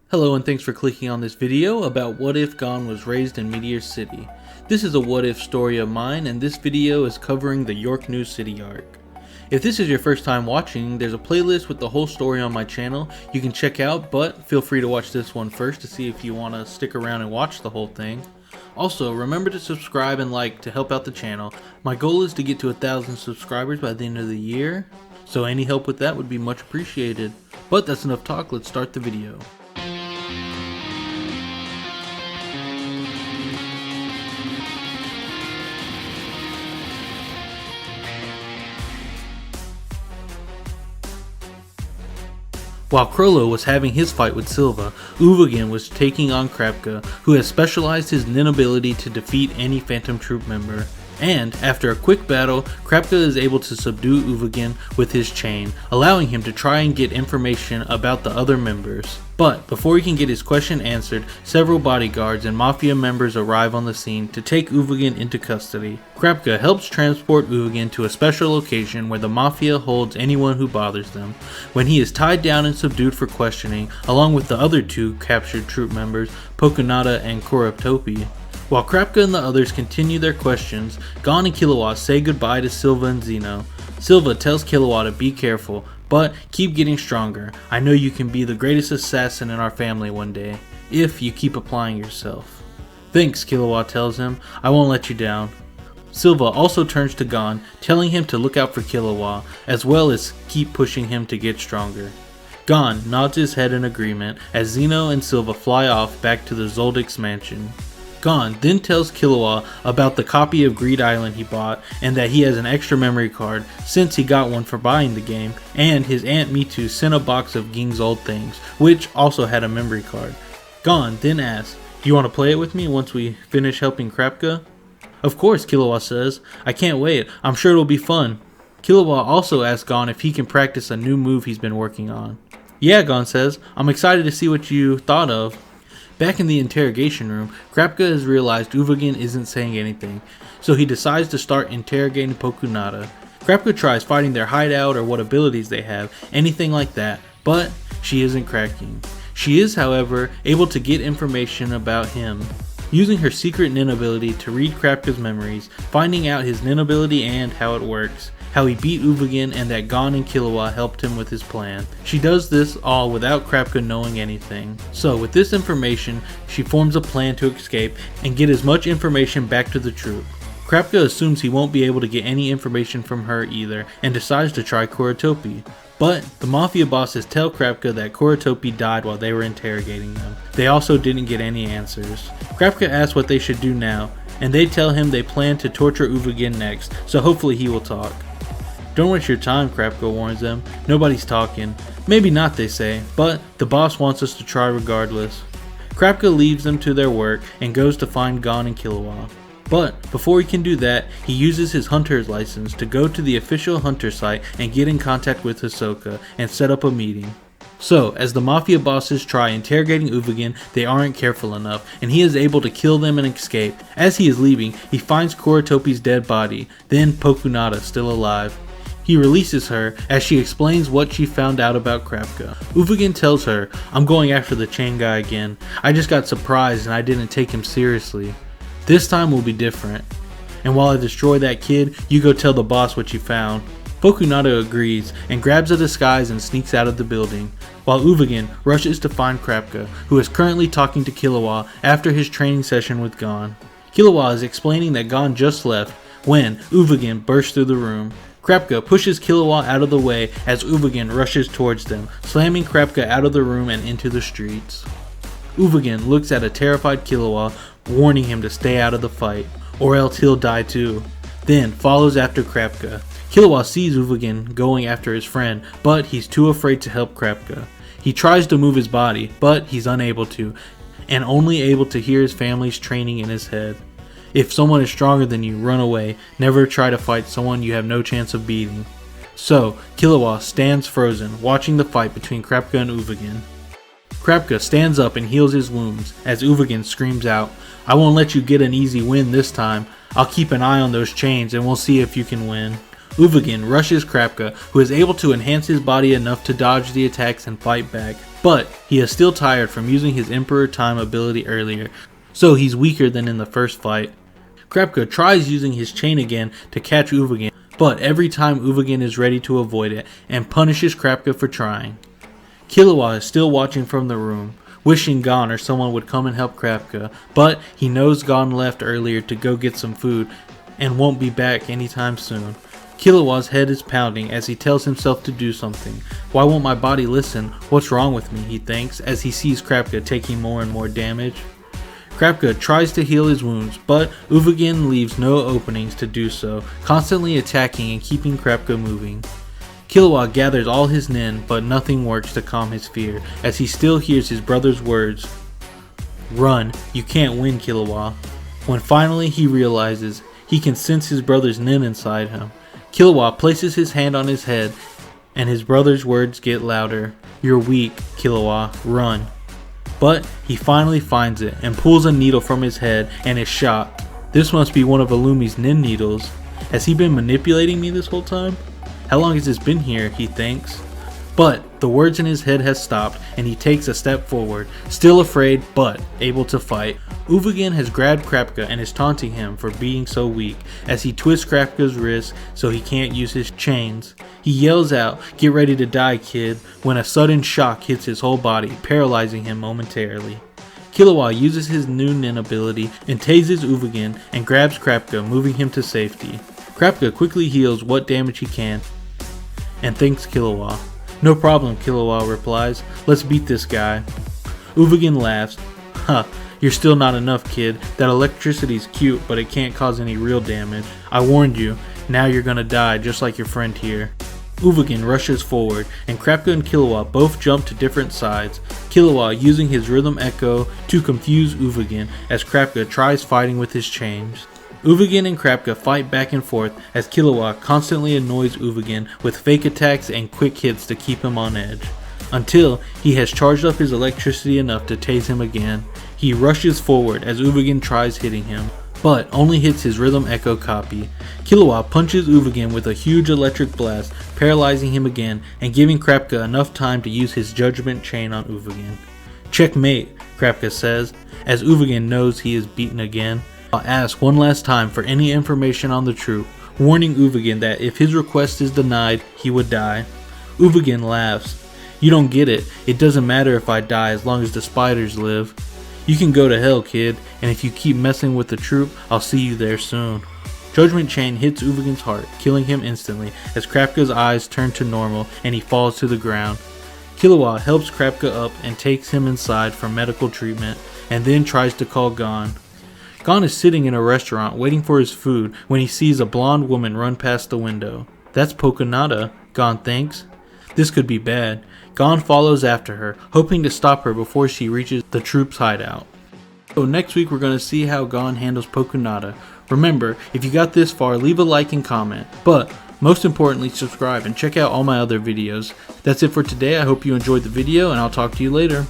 Hello and thanks for clicking on this video about what if Gon was raised in Meteor City. This is a what if story of mine and this video is covering the York New City arc. If this is your first time watching, there's a playlist with the whole story on my channel you can check out, but feel free to watch this one first to see if you want to stick around and watch the whole thing. Also, remember to subscribe and like to help out the channel. My goal is to get to 1,000 subscribers by the end of the year, so any help with that would be much appreciated. But that's enough talk, let's start the video. While Krollo was having his fight with Silva, Uvogin was taking on Kurapika, who has specialized his Nin ability to defeat any Phantom Troop member. And, after a quick battle, Kurapika is able to subdue Uvogin with his chain, allowing him to try and get information about the other members. But, before he can get his question answered, several bodyguards and Mafia members arrive on the scene to take Uvogin into custody. Kurapika helps transport Uvogin to a special location where the Mafia holds anyone who bothers them. When he is tied down and subdued for questioning, along with the other two captured troop members, Pokunata and Kurapika. While Kurapika and the others continue their questions, Gon and Killua say goodbye to Silva and Zeno. Silva tells Killua to be careful, but keep getting stronger. I know you can be the greatest assassin in our family one day, if you keep applying yourself. Thanks, Killua tells him, I won't let you down. Silva also turns to Gon, telling him to look out for Killua, as well as keep pushing him to get stronger. Gon nods his head in agreement as Zeno and Silva fly off back to the Zoldic's mansion. Gon then tells Killua about the copy of Greed Island he bought and that he has an extra memory card since he got one for buying the game, and his Aunt Mitu sent a box of Ging's old things, which also had a memory card. Gon then asks, do you want to play it with me once we finish helping Kurapika? Of course, Killua says, I can't wait, I'm sure it'll be fun. Killua also asks Gon if he can practice a new move he's been working on. Yeah, Gon says, I'm excited to see what you thought of. Back in the interrogation room, Kurapika has realized Uvogin isn't saying anything, so he decides to start interrogating Pokunata. Kurapika tries fighting their hideout or what abilities they have, anything like that, but she isn't cracking. She is, however, able to get information about him, using her secret Nin ability to read Kurapika's memories, finding out his Nin ability and how it works, how he beat Uvogin and that Gon and Killua helped him with his plan. She does this all without Kurapika knowing anything. So with this information, she forms a plan to escape and get as much information back to the troop. Kurapika assumes he won't be able to get any information from her either and decides to try Kurapika. But the Mafia bosses tell Kurapika that Kurapika died while they were interrogating them. They also didn't get any answers. Kurapika asks what they should do now, and they tell him they plan to torture Uvogin next, so hopefully he will talk. Don't waste your time, Kurapika warns them. Nobody's talking. Maybe not, they say, but the boss wants us to try regardless. Kurapika leaves them to their work and goes to find Gon and Killua. But before he can do that, he uses his hunter's license to go to the official hunter site and get in contact with Hisoka and set up a meeting. So, as the Mafia bosses try interrogating Uvogin, they aren't careful enough, and he is able to kill them and escape. As he is leaving, he finds Kurapika's dead body, then Pokunata still alive. He releases her as she explains what she found out about Kurapika. Uvogin tells her, I'm going after the chain guy again. I just got surprised and I didn't take him seriously. This time will be different. And while I destroy that kid, you go tell the boss what you found. Pokunata agrees and grabs a disguise and sneaks out of the building, while Uvogin rushes to find Kurapika, who is currently talking to Killua after his training session with Gon. Killua is explaining that Gon just left when Uvogin bursts through the room. Kurapika pushes Killua out of the way as Uvogin rushes towards them, slamming Kurapika out of the room and into the streets. Uvogin looks at a terrified Killua, warning him to stay out of the fight, or else he'll die too, then follows after Kurapika. Killua sees Uvogin going after his friend, but he's too afraid to help Kurapika. He tries to move his body, but he's unable to, and only able to hear his family's training in his head. If someone is stronger than you, run away. Never try to fight someone you have no chance of beating. So, Killua stands frozen, watching the fight between Kurapika and Uvogin. Kurapika stands up and heals his wounds, as Uvogin screams out, I won't let you get an easy win this time. I'll keep an eye on those chains and we'll see if you can win. Uvogin rushes Kurapika, who is able to enhance his body enough to dodge the attacks and fight back, But he is still tired from using his Emperor Time ability earlier, so he's weaker than in the first fight. Kurapika tries using his chain again to catch Uvogin, but every time Uvogin is ready to avoid it and punishes Kurapika for trying. Killua is still watching from the room, wishing Gon or someone would come and help Kurapika, but he knows Gon left earlier to go get some food and won't be back anytime soon. Killua's head is pounding as he tells himself to do something. Why won't my body listen? What's wrong with me, he thinks, as he sees Kurapika taking more and more damage. Kurapika tries to heal his wounds, but Uvogin leaves no openings to do so, constantly attacking and keeping Kurapika moving. Killua gathers all his nin, but nothing works to calm his fear, as he still hears his brother's words. Run, you can't win, Killua. When finally he realizes he can sense his brother's nin inside him, Killua places his hand on his head, and his brother's words get louder. You're weak, Killua, run. But he finally finds it and pulls a needle from his head and is shocked. This must be one of Illumi's nin needles. Has he been manipulating me this whole time? How long has this been here, he thinks. But the words in his head has stopped and he takes a step forward, still afraid but able to fight. Uvogin has grabbed Kurapika and is taunting him for being so weak as he twists Kurapika's wrist so he can't use his chains. He yells out, "Get ready to die, kid," when a sudden shock hits his whole body, paralyzing him momentarily. Killua uses his new nin ability and tases Uvogin and grabs Kurapika, moving him to safety. Kurapika quickly heals what damage he can and thanks Killua. No problem, Killua replies. Let's beat this guy. Uvogin laughs. Huh, you're still not enough, kid. That electricity's cute, but it can't cause any real damage. I warned you. Now you're gonna die, just like your friend here. Uvogin rushes forward, and Kurapika and Killua both jump to different sides. Killua using his rhythm echo to confuse Uvogin as Kurapika tries fighting with his chains. Uvogin and Kurapika fight back and forth as Killua constantly annoys Uvogin with fake attacks and quick hits to keep him on edge. Until he has charged up his electricity enough to tase him again. He rushes forward as Uvogin tries hitting him, but only hits his rhythm echo copy. Killua punches Uvogin with a huge electric blast, paralyzing him again and giving Kurapika enough time to use his judgment chain on Uvogin. Checkmate, Kurapika says, as Uvogin knows he is beaten again. I'll ask one last time for any information on the troop, warning Uvogin that if his request is denied, he would die. Uvogin laughs. You don't get it. It doesn't matter if I die as long as the spiders live. You can go to hell, kid, and if you keep messing with the troop, I'll see you there soon. Judgment Chain hits Uvogin's heart, killing him instantly as Kurapika's eyes turn to normal and he falls to the ground. Killua helps Kurapika up and takes him inside for medical treatment, and then tries to call Gon. Gon is sitting in a restaurant waiting for his food when he sees a blonde woman run past the window. That's Pokonata, Gon thinks. This could be bad. Gon follows after her, hoping to stop her before she reaches the troop's hideout. So next week we're going to see how Gon handles Pokonata. Remember, if you got this far, leave a like and comment. But most importantly, subscribe and check out all my other videos. That's it for today. I hope you enjoyed the video and I'll talk to you later.